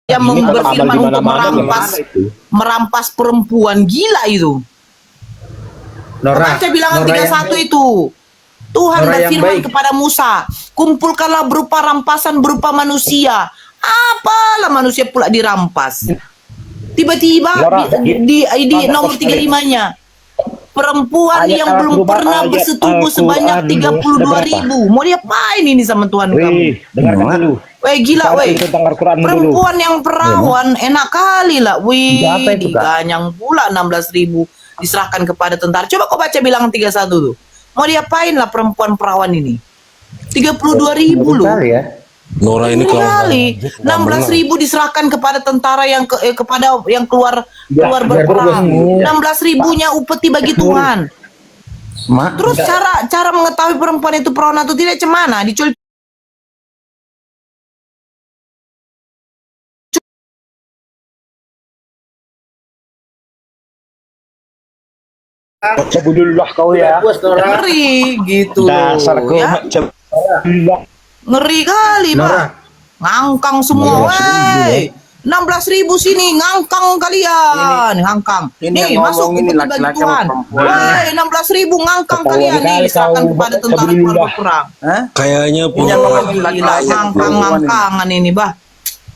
yang Ini kalau amal berfirman di untuk mana-mana merampas perempuan, gila itu. Nora, Baca bilangan Nora 31 yang itu. Tuhan Nora yang berfirman baik. kepada Musa, kumpulkanlah berupa rampasan berupa manusia. Apalah manusia pula dirampas. Tiba-tiba Nora, di nomor 35-nya, perempuan Ayat yang belum Al-Quran, pernah ayat bersetubuh Al-Quran sebanyak dulu, 32.000. Mau diapain ini sama Tuhan kamu? Wih, dengarkan dulu. Weh gila Sekarang weh. tentang Al-Quran dulu. Perempuan yang perawan enak kali lah. Wih, Berapa itu, Kak? diganyang pula 16.000 diserahkan kepada tentara. Coba kau baca bilangan 31 tuh. Mau diapain lah perempuan perawan ini? 32.000 loh. Kali ya. Nora ini Kali 16.000 diserahkan kepada tentara yang kepada yang keluar biar berperang. berburu. 16.000-nya upeti bagi Tuhan. Mak, Terus cara mengetahui perempuan itu perawan atau tidak cemana? Dicul Cabudullah kau ya. Puas Nora. ngeri gitu loh. Dasar kau Ya. cabudullah. Ngeri kali, Nora. Pak. Ngangkang semua, weh. 16.000 sini, ngangkang kalian, ngangkang. ini Nih, yang masuk ngomong ini upeti bagi laki-laki Tuhan. sama perempuan. Weh, 16.000 ngangkang Ketahuan kalian nih, kali serahkan kau, kepada tentara cabudullah. keluar berperang. Hah? kayaknya Ini punya yang Oh, ngomong gila, laki-laki sama perempuan ini. ngangkang-ngangkangan ini, Bah.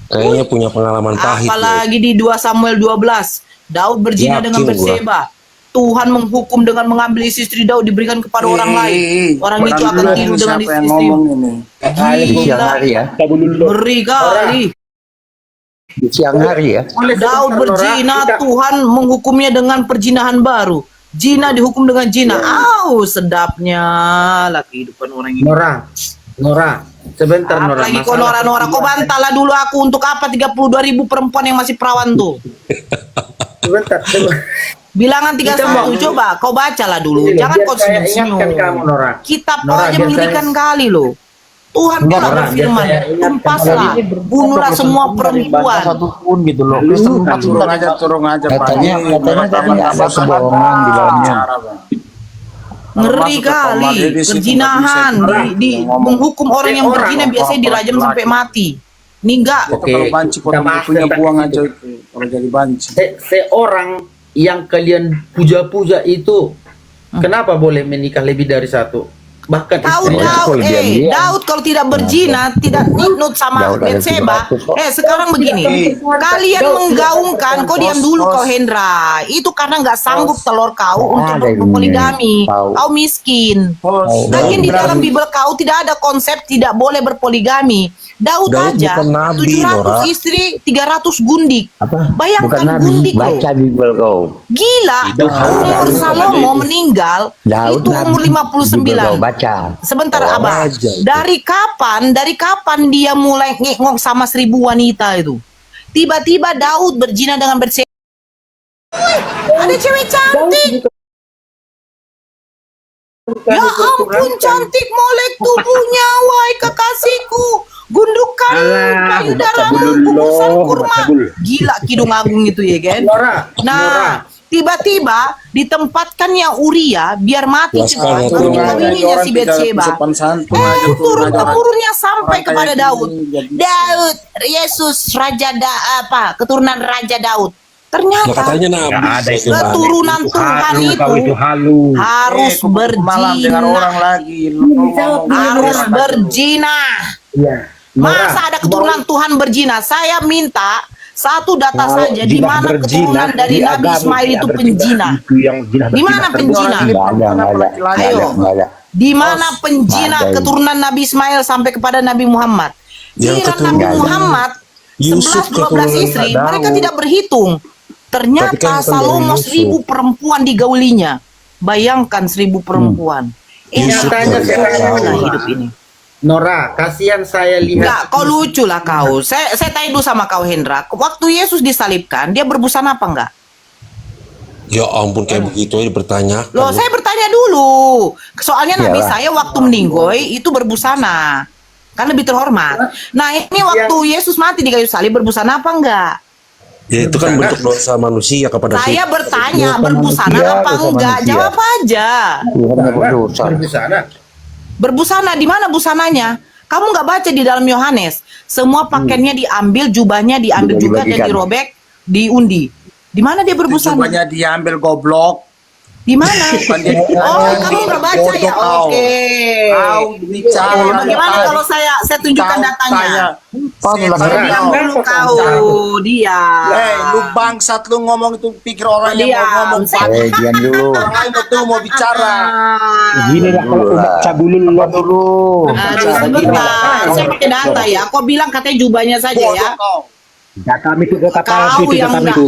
kayaknya punya pengalaman pahit. Apalagi di 2 Samuel 12, Daud berzina Yakin dengan gua. Batseba. Tuhan menghukum dengan mengambil istri Daud diberikan kepada orang lain. Orang itu akan Barang tidur dulu dengan siapa yang istri. ngomong ini? di siang Gila, hari ya. Cabudullah. ngeri kali. Di siang hari ya. Daud berzina, Tuhan menghukumnya dengan perzinahan baru. Zina dihukum dengan zina. Sedapnya lah kehidupan orang ini. Nora, sebentar Nora. Apalagi kau Nora, kau bantalah dulu aku untuk apa 32.000 perempuan yang masih perawan tuh. Sebentar. Bilangan 31, coba kau bacalah dulu. Ini, Jangan biar kau saya senyum-senyum. ingatkan kamu, Nora. Kitab Nora, aja biar mengerikan saya- kali loh. Tuhan pula Nora, berfirman, biar saya ingatkan tumpaslah, bunuhlah semua perempuan. Satu pun gitu loh. Turun aja Pak. Katanya Ini katanya tadi pertama- ada kebohongan di dalamnya. Cara, Bang. Ngeri Masuk ke kamar, kali, dia di situ perzinahan, nggak bisa di ngomong. menghukum orang yang Orang, berzina biasanya dirajam laki-laki. sampai mati. Ini enggak. Itu Oke, kalau banci kita potong bahas punya tentang buang itu. aja itu. Kalau jadi banci. Seorang yang kalian puja-puja itu kenapa boleh menikah lebih dari satu? Bahkan Tahu istrinya. Daud, kalau diam-diam. Daud kalau tidak berzina, tidak nut sama Daud ada Batseba. 700 kok. Sekarang begini, kalian menggaungkan, kau diam dulu kau Hendra. Itu karena nggak sanggup telur kau untuk Ada ini. berpoligami. Tahu. Kau miskin. Lagian di dalam Bible kau tidak ada konsep tidak boleh berpoligami. Daud Daud aja bukan nabi, 700 Nora. istri, 300 gundik. Apa? Bayangkan Bukan nabi, gundik loh. baca Bible kau. Gila, umur Salomo meninggal Daud itu umur nabi, Bible kau 59. baca. Sebentar Oh, Abah, aja itu. dari kapan dia mulai ngengok sama 1.000 wanita itu? Tiba-tiba Daud berzina dengan Batseba. Ada cewek cantik. Ya ampun cantik molek tubuhnya, wahai kekasihku. Gundukan Alah, payudaramu, cabul bungkusan lo, kurma. cabul. Gila Kidung Agung itu ya kan? Nora, Nah, tiba-tiba ditempatkannya Uria biar mati Ya, cepat. sekarang Baru turun dikawininya Orang si tidak Batseba. sopan santun aja, Turun aja. temurunnya sampai Orang kepada kayak Daud. gini jadi- Daud, Yesus keturunan Raja Daud. Nah, Ternyata katanya Nggak nabi. ada itu. keturunan Tuhan Halu kau itu itu halu. harus Malam dengar orang berzina. lagi. Lu ngomong. Harus berzina. Iya. Masa ada keturunan Tuhan berzina? Saya minta satu data Kalau saja di zina mana berzina, keturunan dari di Nabi agama Ismail zina itu berzina, penjina. itu yang zina Di mana berzina penjina? Ini Nggak ada, perempuan nggak apa ada. laki-laki? Ayo. Nggak ada. Di mana penjina Ada. keturunan Nabi Ismail sampai kepada Nabi Muhammad? Yang Giliran keturunan Nabi Muhammad Yusuf 11-12 keturunan istri, Daud. mereka tidak berhitung. Ternyata Tapi kan bukan Salomo dari 1.000 perempuan digaulinya. Bayangkan 1.000 perempuan. Yusuf Nyatanya dari sekarang Daud. Lah hidup ini. Nora, kasihan saya Enggak, lihat. kau lucu lah kau. Saya tanya dulu sama kau Hendra. Waktu Yesus disalibkan, dia berbusana apa enggak? Ya ampun kayak begitu aja bertanya. Loh, saya bertanya dulu. Soalnya Nabi Iyalah. saya waktu meninggoy itu berbusana. Kan lebih terhormat. Nah, ini waktu Yesus mati di kayu salib berbusana apa enggak? Ya itu kan bentuk dosa manusia kepada Saya kita. bertanya Dosa berbusana manusia, apa dosa enggak? manusia. Jawab aja. Tuhan yang berdosa. Berbusana. Berbusana di mana busananya? Kamu nggak baca di dalam Yohanes, semua pakaiannya diambil, jubahnya diambil juga dan Dibagi-bagikan. dirobek, diundi. Di mana dia berbusana? Cobanya diambil goblok. Di mana? Bukan dia Oh, kamu nggak baca ya? Bodoh kau. Oke. Kau bicara. Bagaimana kalau saya tunjukkan datanya? Diam dulu kau, diam. Lu bangsat, lu ngomong itu pikir orang yang mau ngomong. Diam dulu. Orang lain betul mau bicara. Gini lah kalau umat cabulul dulu. Aduh, sebentar, saya pakai data ya. Kau bilang katanya jubahnya saja Bodoh ya. kau. Data kami itu kata palsu Kau itu yang kami enggak,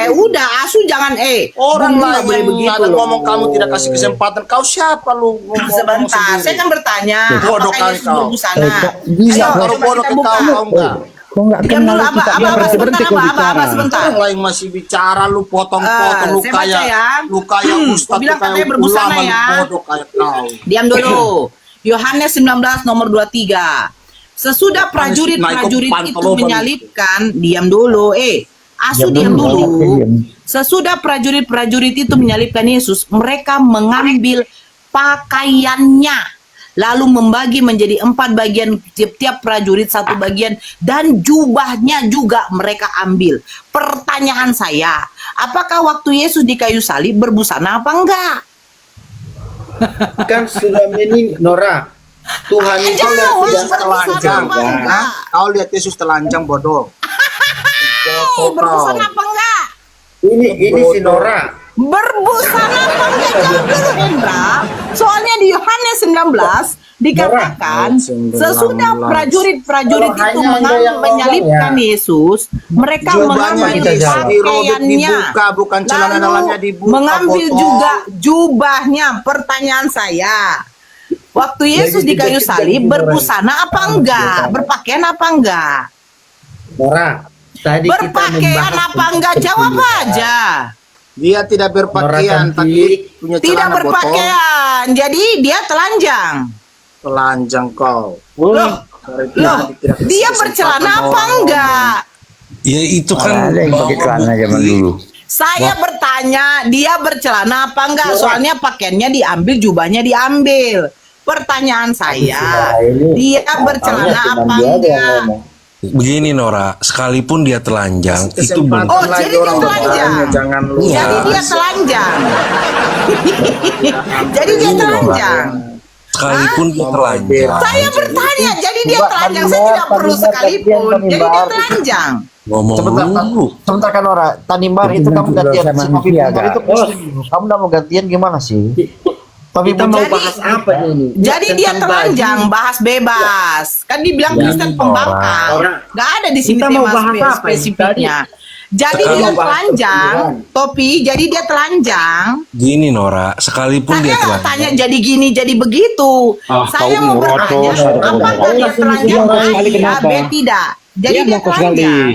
itu. udah asu jangan Orang Dulu nggak boleh lain yang ada loh. ngomong kamu tidak kasih kesempatan. Kau siapa lu ngomong Sebentar, saya sendiri? kan bertanya Bodoh apakah kali Yesus kau. berbusana? Iya, Ayo, kalau coba bodoh kita ke buka. kau enggak. Kau nggak Diam kenal dulu, kita, Abah, dia Abah, berhenti kau Abah, bicara. sebentar. Orang lain masih bicara, lu potong-potong, lu saya baca kayak ya. lu kayak ustaz, Kau bilang lu kayak katanya berbusana ulama, lu ya. bodoh kayak kau. Diam dulu. Yohanes 19 nomor 23. Sesudah prajurit-prajurit naik ke itu pantoloban. menyalibkan, diam dulu. Asu diam dulu. Sesudah prajurit-prajurit itu menyalibkan Yesus, mereka mengambil pakaiannya, lalu membagi menjadi 4 bagian, tiap prajurit 1 bagian, dan jubahnya juga mereka ambil. Pertanyaan saya, apakah waktu Yesus di kayu salib berbusana apa enggak? Kan sudah Nora. Tuhan itu Jauh, tidak berbusana apa enggak? Kau lihat Yesus telanjang bodoh. Berbusana apa enggak? Ini si Nora. Berbusana apa enggak? Jawab dulu, Hendra. Soalnya di Yohanes 19 dikatakan sesudah prajurit-prajurit itu menyalibkan Yesus, mereka mengambil pakaiannya, bukan celana dalamnya lalu dibuka. mengambil potong. juga jubahnya. Pertanyaan saya, waktu Yesus di kayu salib berbusana apa enggak? Berpakaian apa enggak? Nora. Tadi kita Berpakaian membahas apa enggak? tentang Jawab kebudayaan. aja. Dia tidak berpakaian, Nora tapi cantik. punya Tidak celana botol. berpakaian, jadi dia telanjang. Telanjang kau. Loh, dia bercelana apa enggak? Ya itu kan Ada yang pakai celana zaman dulu. Saya bertanya, dia bercelana apa enggak? Soalnya pakaiannya diambil, jubahnya diambil. Pertanyaan saya, dia bercelana apa enggak? begini Nora, sekalipun dia telanjang itu Kesempatan Oh, lagi jadi dia orang telanjang. bertanya, jangan lu. Iya. Jadi dia telanjang. Jadi dia telanjang. sekalipun dia telanjang. Saya bertanya, jadi dia telanjang. Saya tidak perlu sekalipun. Jadi dia telanjang. Ngomong dulu. Sebentar kan Nora, Tanimbar itu kamu gantian sama si Papi manusia, Bundar Kak. itu muslim. Kamu udah mau gantian gimana sih? Papi Kita mau Bundar bahas apa ini? Jadi dia Tentang telanjang, baju. bahas bebas. Kan dibilang Kristen pembangkang. Gak ada di sini Kita mau tema bahas apa ini? spesifiknya. Jadi Sekarang dia mau bahas telanjang, perempuan. topi. Jadi dia telanjang. Gini Nora, sekalipun Saya dia nggak telanjang. tanya jadi gini, jadi begitu. Saya mau bertanya, apakah dia telanjang? A, iya, B, tidak. Jadi dia telanjang.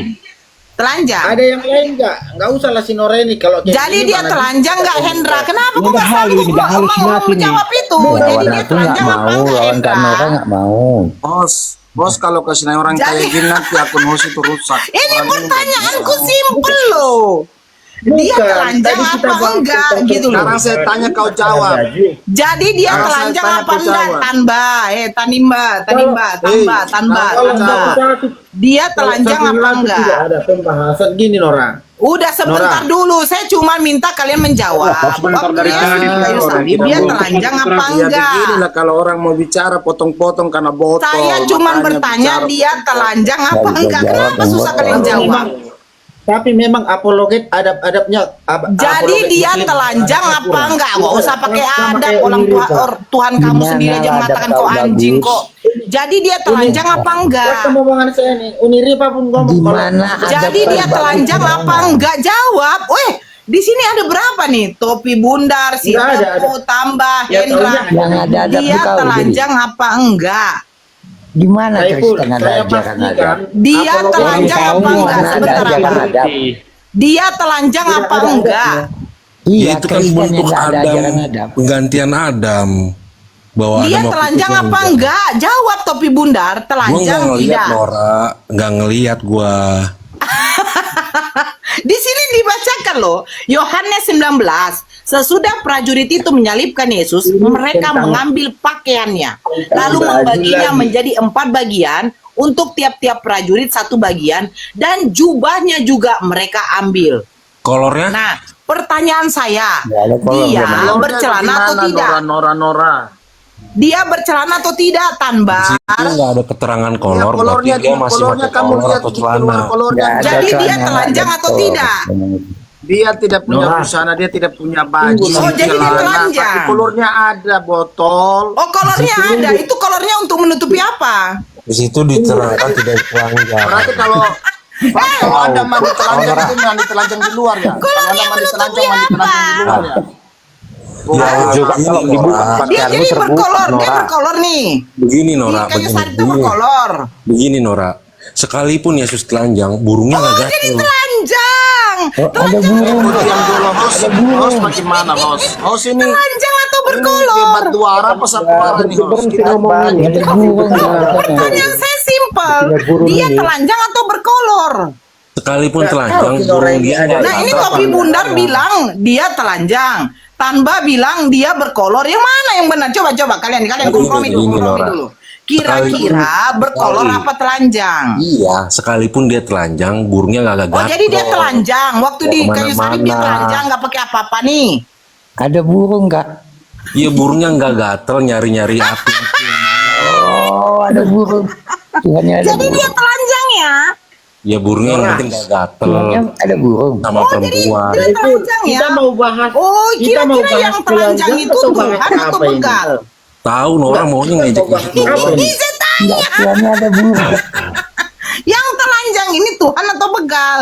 Telanjang. Ada yang lain nggak usah lah si Nora ini kalau kayak Jadi gini dia mana telanjang nggak Hendra? Kenapa kok Ini nggak dah halu sanggup ini, dah halusinasi ini. menjawab itu? Jadi Lawan dia aku nggak telanjang apa mau, enggak lawan Kak Nora Hendra? nggak mau. Bos kalau kasih naik orang Jadi- kayak gini nanti akun host itu rusak. Ini Orang pertanyaanku simpel loh. Dia Bukan, telanjang tadi kita apa bahas enggak tentang gitu loh. Sekarang saya tanya kau jawab. Jadi dia Sekarang telanjang saya tanya apa kau enggak? jawab. Tanimba, kalau tanba. Dia telanjang apa enggak? Tidak ada pembahasan gini Nora. Udah sebentar dulu, saya cuma minta kalian menjawab. sebentar Waktu dari Yesus tadi, di kayu Nora. salib, dia telanjang apa Ya enggak? beginilah kalau orang mau bicara potong-potong karena botol. Saya cuma makanya bertanya bicara dia telanjang apa bisa enggak? jawab, Kenapa susah Bang. kalian jawab? Tapi memang apologet adab-adabnya. Jadi dia telanjang apa enggak? Gak usah pakai adab. Orang Tuhan kamu Gimana sendiri aja adab mengatakan kau kau anjing bagus? kok. Jadi dia telanjang apa enggak? Omongan saya nih, Uniripa pun ngomong. Gimana adab Jadi kau dia bagus telanjang gimana? apa enggak? Jawab. Weh, di sini ada berapa nih? Topi Bundar, si Nggak ada, Topo, tambah Ya, Hendra. Yang ada adab Dia kau, telanjang apa enggak? Gimana Saiful, Kristen ada saya ajaran adab? pastikan. Dia Apologet telanjang tahu apa nih, enggak? mana ada Sebentar ajaran apa? adab? Dia telanjang apa enggak? Iya, Ya, itu kan Kristen yang bentuk nggak ada Adam, ajaran adab. penggantian Adam. Bahwa Dia Adam waktu telanjang itu apa enggak? Jawab Topi Bundar, Gua telanjang nggak ngeliat tidak? Nora, nggak ngeliat gua. Di sini dibacakan loh, Yohanes 19. Sesudah prajurit itu menyalibkan Yesus, mereka mengambil pakaiannya, lalu membaginya menjadi 4 bagian, untuk tiap-tiap prajurit 1 bagian, dan jubahnya juga mereka ambil. Kolornya? Nah, pertanyaan saya, ada kolor dia gimana? bercelana atau Gimana, tidak? Nora. Dia bercelana atau tidak, Di Tanbar? situ nggak ada keterangan kolor, berarti dia masih kolornya pakai kamu kolor lihat atau di celana. keluar kolornya. Nggak ada Jadi dia celana, telanjang ada atau kolor. tidak? Dia tidak punya Nora. busana, dia tidak punya baju. Oh, jadi dia celana, telanjang. tapi kolornya ada botol. Oh, kolornya ada. Itu kolornya untuk menutupi apa? Di situ diterangkan tidak telanjang. Berarti kalau Anda mandi telanjang itu mandi telanjang di luar ya. Kalau Anda mandi telanjang mandi telanjang di luar ya. Ya, juga begini, kalau dibuka Nora. Dia pakaianmu jadi terbuka, berkolor, dia Nora. berkolor nih. Begini Nora, Di kayu begini, salib itu berkolor. begini Nora. Sekalipun Yesus telanjang, burungnya nggak Oh, jadi gatel. telanjang. Ada burung. Itu yang dulu host bagaimana host? Host ini Telanjang atau ini berkolor? debat 2 arah apa 1 arah nih host? Berhenti Kita ngomongin. Ada burung. Pertanyaan saya simpel. Dia telanjang atau berkolor? Sekalipun telanjang, tahu, Nora, ini burungnya ada. nggak Nah, ini gatel. Topi Bundar bilang dia telanjang. Tanba bilang dia berkolor. Yang mana yang benar? Coba kalian kompromi Begini, Nora. dulu. Kira-kira berkolor Sekali. apa telanjang? Iya, sekalipun dia telanjang, burungnya nggak gatel. Oh, jadi dia telanjang. Waktu Ya, di kayu salib dia kemana-mana. telanjang, nggak pakai apa-apa nih. Ada burung nggak? Iya, burungnya nggak gatel nyari-nyari api. Oh, ada burung. Tuhannya ada Jadi dia burung. telanjang ya? Ya burungnya yang penting nggak gatel Tuhannya ada burung. sama perempuan. Dia telanjang ya? Kita mau bahas. Oh, kita mau kira-kira yang bahas telanjang telanjang itu atau bahas Tuhan atau apa ini? begal? Tahu Nora maunya ngejek Apa ini? Ini saya tanya. Enggak, Tuhannya ada burung. Yang telanjang ini Tuhan atau begal?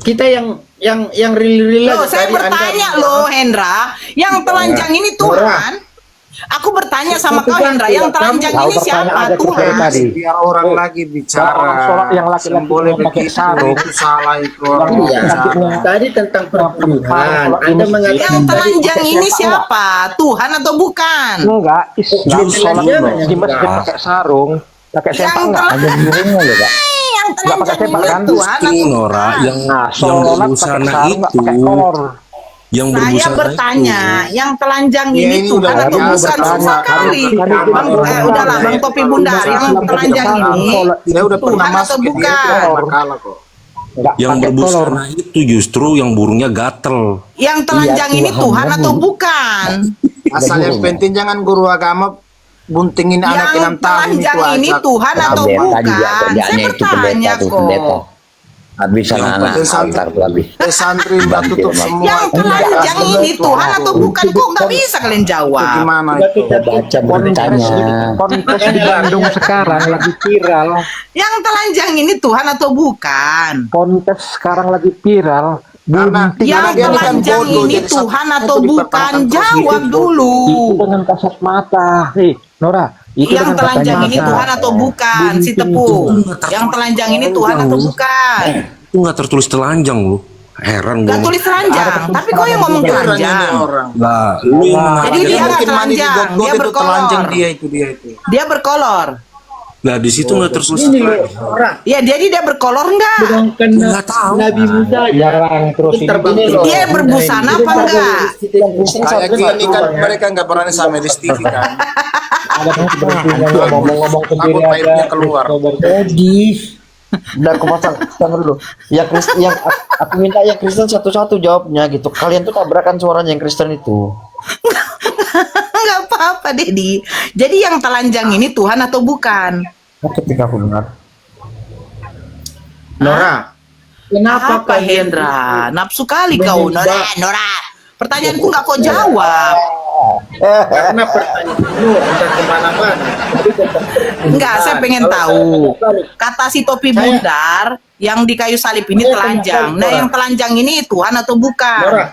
Kita yang real Loh, saya bertanya loh, Hendra. Yang telanjang ini Tuhan? Aku bertanya sama kau, Hendra. Yang telanjang Tahu ini siapa? pertanyaan ada Tuhan. seperti tadi. Biar orang lagi bicara. Kalau orang sholat yang laki-laki boleh pakai begitu, sarung. itu salah itu orang Iya. bicara. Tadi tentang perpuluhan. Anda Yang mengatakan telanjang ini siapa? Tuhan atau bukan? Enggak, Islam sholat Jangan, di masjid jangan. pakai sarung, pakai Yang sempak enggak? Ada burungnya loh, Pak. Yang Nggak pakai telanjang sempak ini kan? Tuhan Justru atau Nora bukan? yang Nah, sholat pakai berbusana sarung enggak itu, pakai kolor. yang Saya berbusana bertanya, itu, yang telanjang Ya, ini ini Tuhan udah atau biasa, bukan? Susah Bang. kali. Kan itu Bang, orang udahlah, biasa. Bang Topi Bundar. Yang Kalau telanjang ini Saya udah pernah Tuhan atau masuk ke dia, bukan? tidak makalah kok. Enggak yang pakai kolor. berbusana itu justru yang burungnya gatel. Yang telanjang Iya, ini Tuhan. Tuhan atau bukan? Asal yang penting jangan guru agama buntingin anak 6 Yang tahun itu telanjang ini aja. Tuhan atau Pendeta bukan? juga Saya kerjaannya itu bertanya pendeta tuh, pendeta. kok. Habis Yang anak-anak penting altar tuh habis. Santri mbak tutup semua. Yang telanjang ini Tuhan atau bukan? Kok nggak bisa kalian Itu jawab? gimana itu? Kita baca beritanya. Kontes di Bandung sekarang lagi viral. Yang telanjang ini Tuhan atau bukan? Kontes sekarang lagi viral. Karena Bunting Yang dia ini kan telanjang bodoh, ini jadi satu- Tuhan itu atau bukan? dipertanyakan terus Jawab gitu. dulu. itu dengan kasat mata. Nora, itu Yang dengan telanjang kasat ini mata. Tuhan atau bukan? Si Tepung. Yang telanjang ini Tuhan atau bukan? Itu nggak tertulis telanjang loh. Heran Gak gue. tulis telanjang, tapi kau yang ngomong Orang ini telanjang. orang. Lah, lu yang Jadi mengatakan. dia nggak mungkin mandi di telanjang, got-got dia itu berkolor. telanjang dia itu. Dia berkolor. Lah di situ nggak tertulis. ini loh orang. Ya, jadi dia berkolor enggak? Sedangkan Nggak tahu. Nabi Musa Jarang terus ini. terbang. Dia berbusana apa enggak? Kayak gini kan mereka nggak berani sama di TV kan. Ada berhentinya ngomong-ngomong sendiri Takut aibnya aja. keluar. Odis. Udah aku pasang dulu. Yang aku minta yang Kristen satu-satu jawabnya gitu. Kalian tuh tabrakan suaranya yang Kristen itu. Enggak apa-apa, Dedi. Jadi yang telanjang ini Tuhan atau bukan? Ketika aku dengar. Nora, kenapa Apa Hendra? Nafsu kali kau, Nora. Pertanyaanku nggak kau jawab. Karena pertanyaanmu entah kemana-mana. Enggak, saya pengen tahu. Kata si Topi Bundar, yang di kayu salib ini telanjang. Nah, yang telanjang ini Tuhan atau bukan? Nora,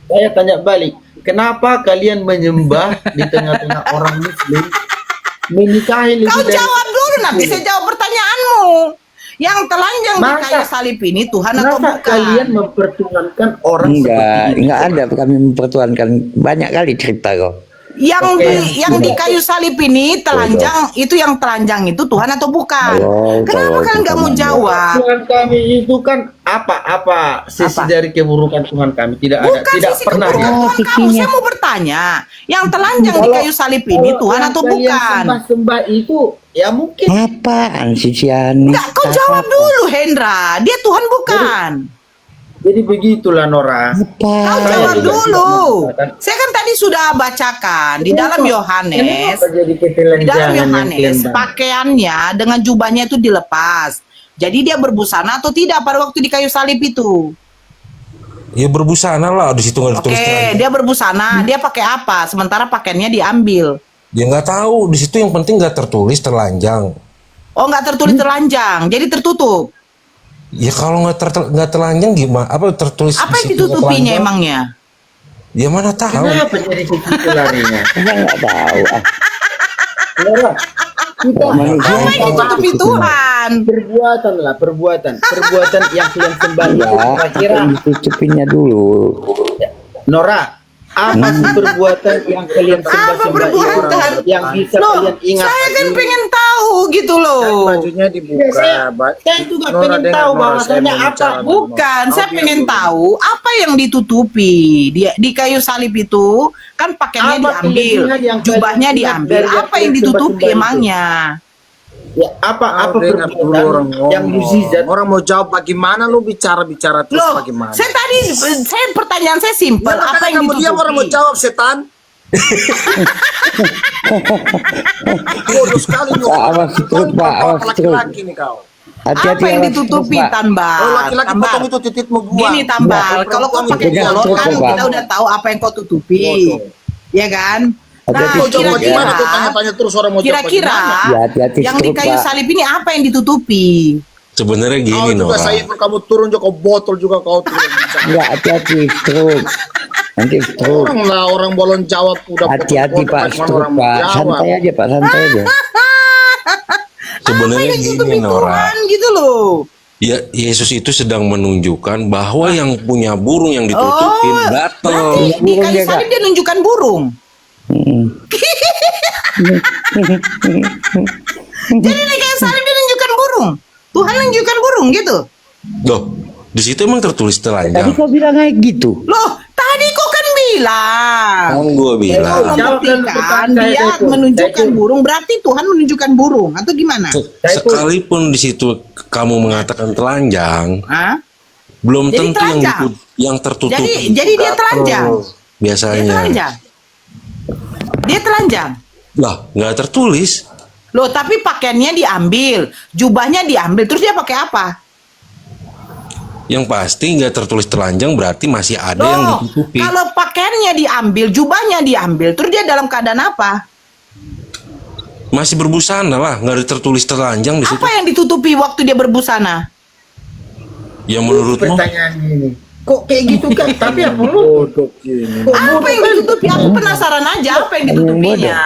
saya tanya balik. Kenapa kalian menyembah di tengah-tengah orang Muslim menikahi lebih Kau dari jawab dulu, nanti saya jawab pertanyaanmu. Yang telanjang di Masa- kayu salib ini Tuhan atau Masa bukan? kalian mempertuhankan orang seperti Enggak ini? ada kami mempertuhankan banyak kali cerita kok. yang di kayu salib ini telanjang itu, yang telanjang itu Tuhan atau bukan? Kenapa kalian nggak mau jawab? Tuhan kami itu kan apa sisi Apa? dari keburukan Tuhan kami tidak ada, Bukan tidak sisi pernah keburukan ya. Tuhan kamu. Saya mau bertanya, yang telanjang di kayu salib ini Tuhan atau bukan? Sembah itu ya mungkin. Apaan sih si Ani? Enggak, kau jawab dulu Hendra. Dia Tuhan bukan? Jadi begitulah Nora. Kau jawab dulu. Saya kan tadi sudah bacakan di dalam Yohanes. Kenapa jadi Di ketelanjangan dalam yang Yohanes kalian pakaiannya dengan jubahnya itu dilepas. Jadi dia berbusana atau tidak pada waktu di kayu salib itu? Ya berbusana lah, di situ nggak Oke, ditulis telanjang. dia berbusana. Dia pakai apa? Sementara pakaiannya diambil. Dia nggak tahu, di situ yang penting nggak tertulis telanjang. Oh, nggak tertulis telanjang. Jadi tertutup. Ya kalau nggak telanjang gimana? Apa tertulis? Apa yang di situ nggak ditutupinya telanjang? emangnya? Ya mana tahu. Kenapa jadi begitu larinya? Saya nggak tahu. Nora, kita Manusia Apa yang ditutupi Tuhan? perbuatan yang kalian sembah itu Ya, kira-kira yang ditutupinnya dulu. Nora, apa sih perbuatan yang kalian Apa sembah perbuatan? yang bisa Loh, kalian ingat? saya kan lagi? pengen tahu gitu loh. Bajunya dibuka. Saya juga Nora, pengen dengar, tahu Nora, bahwasanya saya mau apa. bicara. Bukan, saya pengen tahu apa yang ditutupi di kayu salib itu, kan pakaiannya Apa diambil, kelebihan yang jubahnya kalian lihat diambil, dari yang apa yang kalian ditutupi sembah-sembah itu? emangnya? Ya, apa Dengar dulu orang perbuatan yang ngomong. mukjizat? Orang mau jawab bagaimana lu bicara terus Loh, bagaimana? saya tadi, pertanyaan saya simpel, Ya, apa makanya yang kamu diam orang mau ditutupi? jawab setan. Bodoh sekali lu. Pak, awas terus, Pak, awas terus. Laki-laki nih kau. Hati-hati Apa yang awas ditutupi terus, Pak. tambal? Kalau laki-laki Tambal. potong itu titikmu buang. Gini tambal, kalau kau pakai Jangan kolor kan coba. kita udah tahu apa yang kau tutupi, ya kan? Nah, Hati-hati Kau jawab bagaimana? Kau kira-kira, tanya-tanya terus orang mau jawab kira-kira bagaimana? Ya, hati-hati yang di stroke, kayu Pak. salib ini apa yang ditutupi? Sebenarnya Kau gini juga Nora. saya ikut kamu turun juga kau botol juga kau turun. Enggak, hati-hati stroke. Nanti stroke. Orang lah orang bolon jawab udah Hati-hati potong-potong, Pak, bagaimana stroke orang mau Pak. jawab. Santai aja Pak, santai aja. Sebenarnya Apa yang ditutupi gini Nora. Tuhan gitu loh. Ya Yesus itu sedang menunjukkan bahwa yang punya burung yang ditutupin Oh, datang. berarti di Burung kayu dia, Kak. salib dia nunjukkan burung. Mm. Jadi di kayu salib dia nunjukkan burung. Tuhan nunjukkan burung gitu. Loh, di situ emang tertulis Tadi telanjang. kau bilang kayak gitu. Loh, tadi kok kan bilang. Kan gue bilang. Membuktikan dia menunjukkan burung, berarti Tuhan menunjukkan burung atau gimana? Sekalipun di situ kamu mengatakan telanjang, Hah? belum Jadi tentu telanjang. yang tertutup. Jadi dia telanjang. Dia Biasanya. telanjang. Dia telanjang. Lah, nggak tertulis. Loh, tapi pakaiannya diambil, jubahnya diambil, terus dia pakai apa? Yang pasti nggak tertulis telanjang berarti masih ada yang Loh, ditutupi. kalau pakaiannya diambil, jubahnya diambil, terus dia dalam keadaan apa? Masih berbusana lah, nggak ada tertulis telanjang di situ. Apa yang ditutupi waktu dia berbusana? Yang menurutmu? Pertanyaan ini. Kok kayak gitu kan? Tapi apa lu? Bodoh gini. Apa yang ditutupi? Aku penasaran aja apa yang ditutupinya.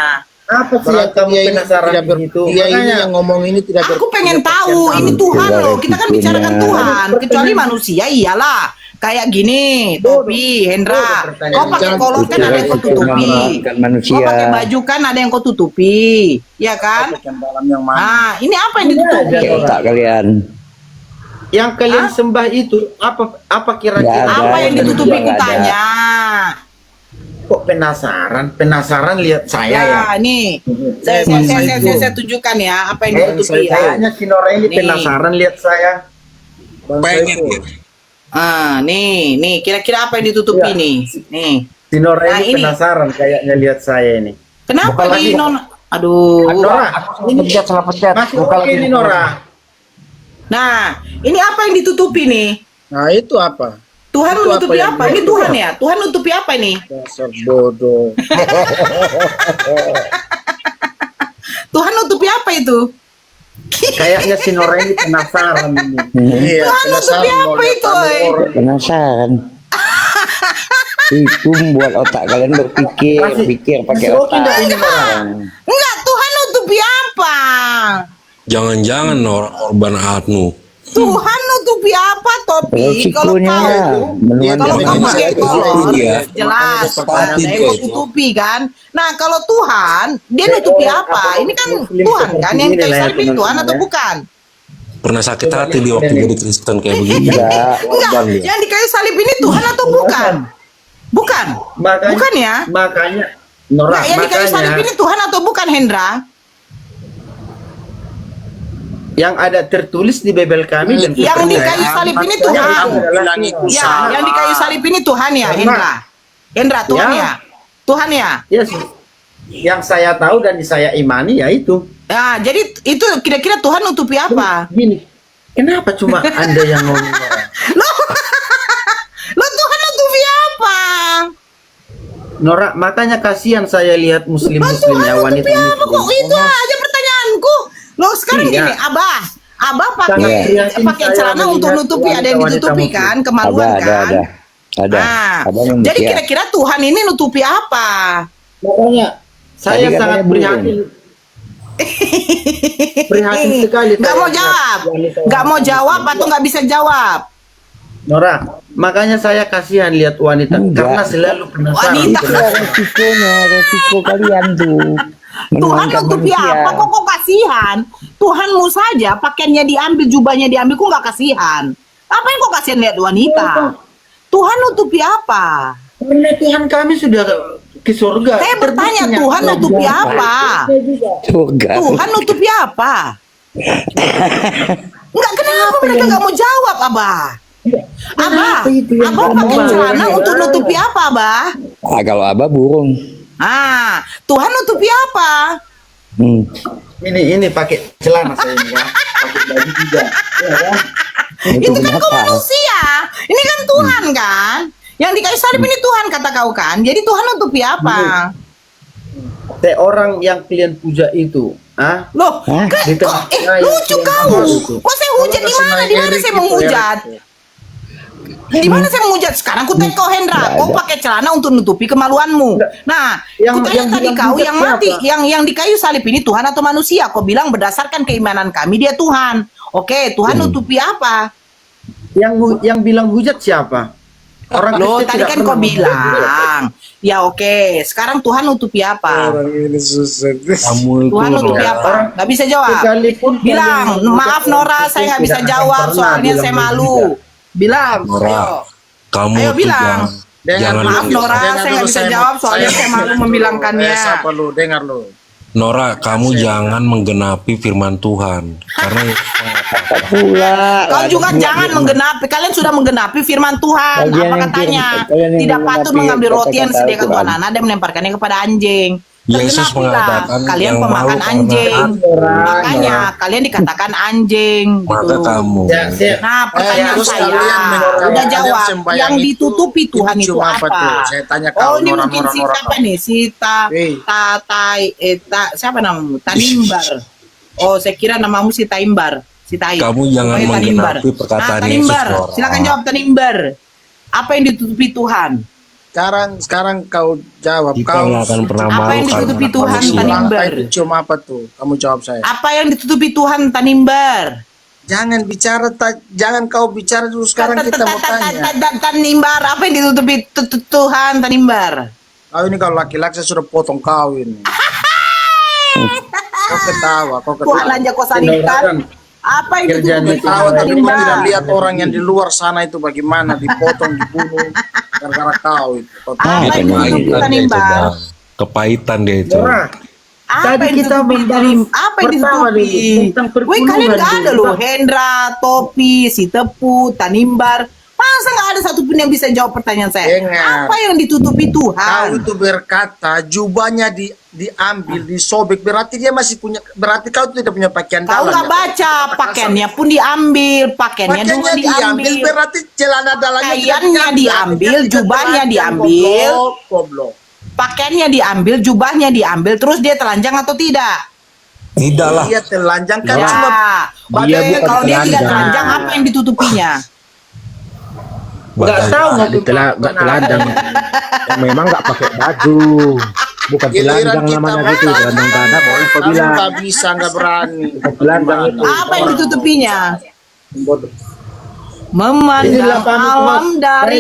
Apa sih yang kamu penasaran gitu? Dia ini yang ngomong ini tidak Aku pengen tahu, ini Tuhan loh. Kita kan bicarakan Tuhan, kecuali manusia iyalah. Kayak gini, topi, Hendra. Kau pakai kolor kan ada yang kau tutupi. Bukan manusia. Kau pakai baju kan ada yang kau tutupi, ya kan? yang dalam yang mana? Nah, ini apa yang ditutupi? Kayak otak kalian. Yang kalian sembah itu apa kira-kira? Nggak ada. Apa yang ditutupi Nggak ada. kutanya? Kok penasaran lihat saya ya. Ya, nih. Saya tunjukkan ya apa yang ditutupi ya. Kayaknya si Nora ini Nih. penasaran lihat saya. Pengen ya. Ah, nih, kira-kira apa yang ditutupi Ya. nih? Nih. Si Nora Nah, ini ini. penasaran kayaknya lihat saya ini. Kenapa Buka di lagi. non? Aduh. Nora, Ini pencet salah pencet. masih Buka oke lagi. ini Nora. Nah, ini apa yang ditutupi nih? Nah itu apa? Tuhan Itu menutupi apa yang apa? Ini Tuhan ya? Tuhan nutupi apa ini? Dasar bodoh. Tuhan nutupi apa itu? Kayaknya si Nora ini penasaran ini. Iya, Tuhan nutupi penasaran mau apa lihat itu? kamu Oi? orang. Penasaran. Itu membuat otak kalian berpikir, pikir pakai masih oke otak. nggak ini Nora? Enggak, Tuhan nutupi apa? Jangan-jangan orang korban Adnu. Tuhan nutupi nutupi apa, Topi? Kalau Resikonya kau menuan kalau Tapi kamu ini pakai saya kolor, iya. jelas Seperti ada itu, yang kau itu. tutupi kan. Nah kalau Tuhan, dia nutupi apa? Ini kan Tuhan kan yang dikayu salib ini Tuhan atau bukan? Pernah sakit hati di waktu jadi Kristen kayak begini. Enggak. Korban dia. Yang dikayu salib ini Tuhan atau bukan? Bukan. Makanya, Bukan ya? Makanya, Nora, Nah, yang dikayu salib makanya ini Tuhan atau bukan, Hendra? yang ada tertulis di Bible kami dan Yang dikayu salib ini Tuhan. bilang itu Ya, salah. yang dikayu salib ini Tuhan ya, Hendra. Hendra, Tuhan Ya. ya. Tuhan ya. Yes. Yang saya tahu dan saya imani ya itu. Nah, jadi itu kira-kira Tuhan nutupi apa? Gini, kenapa cuma Anda yang ngomong? Lo Tuhan nutupi apa? Nora, makanya kasihan saya lihat muslim-muslim ya, wanita Nutupi apa kok? muslim. Itu aja pertanyaanku. Lo sekarang Iya. gini, Abah pakai Sangat prihatin pakai saya celana untuk melihat nutupi, ada yang wanita-wanita ditutupi muslim. kan, kemaluan kan? Ada. Nah, Abang yang jadi demikian. kira-kira Tuhan ini nutupi apa? Makanya saya Tadi sangat katanya prihatin. Prihatin sekali. Nggak saya mau lihat jawab, wanita-wanita nggak mau muslim. jawab atau nggak bisa jawab? Nora, makanya saya kasihan lihat wanita Enggak. karena selalu penasaran. Wanita. Itu resiko kalian tuh. Tuhan Menuhankan nutupi manusia. apa? Kok kasihan? Tuhanmu saja pakaiannya diambil, jubahnya diambil, kok nggak kasihan? Apa yang kok kasihan lihat wanita? Tuhan nutupi apa? Karena Tuhan kami sudah ke surga. Saya bertanya, Terbuktinya Tuhan surga. nutupi apa? Surga. Tuhan nutupi apa? Enggak, kenapa mereka nggak mau jawab, Abah? Abah, Abah pakai celana untuk nutupi apa, Abah? Ah, kalau Abah burung. Ah, Tuhan nutupi apa? Ini pakai celana saya ini ya. Pakai baju juga. Ya kan? Itu kan kau kenapa? manusia. Ini kan Tuhan kan? Yang dikayu salib ini Tuhan kata kau kan? Jadi Tuhan nutupi apa? Teh orang yang kalian puja itu, Loh, Hah? Di tengah- lucu yang kau. mahal itu. Kok saya hujat di mana? Di mana saya menghujat? Di mana saya menghujat? Sekarang ku tanya kau, Hendra, kau pakai celana untuk nutupi kemaluanmu. Nah, Yang- ku tanya yang tadi bilang kau hujat yang mati, siapa? yang dikayu salib ini Tuhan atau manusia? Kau bilang berdasarkan keimanan kami dia Tuhan. Oke, Tuhan nutupi apa? Yang bilang hujat siapa? Orang Loh, Kristen tadi tidak kan kau pernah bilang. Ya oke, sekarang Tuhan nutupi apa? Kamu itu Tuhan nutupi Nora, apa? Nggak bisa jawab. Sekalipun Bilang, kalian maaf hujat Nora, orang saya nggak Kristen bisa tidak jawab, akan pernah soalnya saya bilang malu. hujat. Bilang, Nora, ayo. kamu Ayo tuh bilang. jangan Maaf Nora, saya nggak bisa jawab, soalnya saya malu membilangkannya. Siapa lu? Dengar lu. Nora, kamu jangan menggenapi firman Tuhan karena Pula. Kau juga jangan menggenapi. Kalian sudah menggenapi firman Tuhan. Kalian Apa yang katanya? kalian yang Tidak patut menggenapi mengambil roti yang kata-kata disediakan Tuhan Al-Quran. anak dan melemparkannya kepada anjing. Yesus Tergenapilah. mengatakan Kalian yang pemakan malu karena anjing. Nora, Makanya kalian dikatakan anjing. maka gitu. kamu. Nah, pertanyaan terus saya kalian udah kalian jawab. sembahyang Yang itu, ditutupi Tuhan itu cuma apa apa? tuh? Saya tanya Oh, kau, ini Nora, mungkin Nora, si Nora, siapa kau. nih? Si siapa namamu? Tanimbar. Oh, saya kira namamu si Taimbar. Si Tai. Kamu jangan Pokoknya Tanimbar. menggenapi perkataan Yesus, Tanimbar. Nora. Silakan jawab Tanimbar. Apa yang ditutupi Tuhan? Sekarang kau jawab. Kita Kau nggak akan pernah Apa malu yang karena ditutupi anak Tuhan, manusia. Tanimbar? itu cuma apa tuh? Kamu jawab saya. Apa yang ditutupi Tuhan, Tanimbar? Jangan bicara, jangan kau bicara dulu. Sekarang kita mau tanya. Tanimbar, apa yang ditutupi Tuhan, Tanimbar? Kau ini kalau laki-laki saya sudah potong kau ini. Kau ketawa, kau Tuhan ketawa. aja kau salibkan. Apa yang Kerjaan ditutupi itu Tahu Tuhan, tapi kau tidak Tanimbar? lihat orang yang di luar sana itu bagaimana dipotong, dibunuh gara-gara kau itu. Kau tahu. Apa yang ditutupi Kepahitan dia itu, Tanimbar? Bang. Kepahitan dia itu. Nora, Apa Tadi yang kita ditutupi? membahas Apa yang pertama ditutupi? dulu, tentang Wih, kalian perpuluhan gak ada dulu. loh. Hendra, Topi, si Tepu, Tanimbar. Masa gak ada satupun yang bisa jawab pertanyaan saya? Dengar. Apa yang ditutupi Kau Tuhan? itu berkata jubahnya diambil, disobek, berarti dia masih punya, berarti kau tidak punya pakaian Kau dalam. nggak ya? baca, pakaiannya pun diambil, pakaiannya juga Pakaiannya diambil, diambil. berarti celana dalamnya tidak Pakaiannya diambil, Tidak jubahnya telanjang, diambil. goblok. Pakaiannya diambil, jubahnya diambil, terus dia telanjang atau tidak? Tidak lah. Dia telanjang kan Ya, cuma Dia bagaimana bukan kalau dia tidak telanjang. telanjang, apa yang ditutupinya? nggak tahu nggak Nggak telanjang. Memang nggak pakai baju. Bukan giliran telanjang kita namanya mau gitu. tanya, Telanjang dada boleh kau kamu bilang. nggak bisa, nggak berani. Telanjang itu. Apa yang ditutupinya? Inilah memandang pamit, Mas. alam dari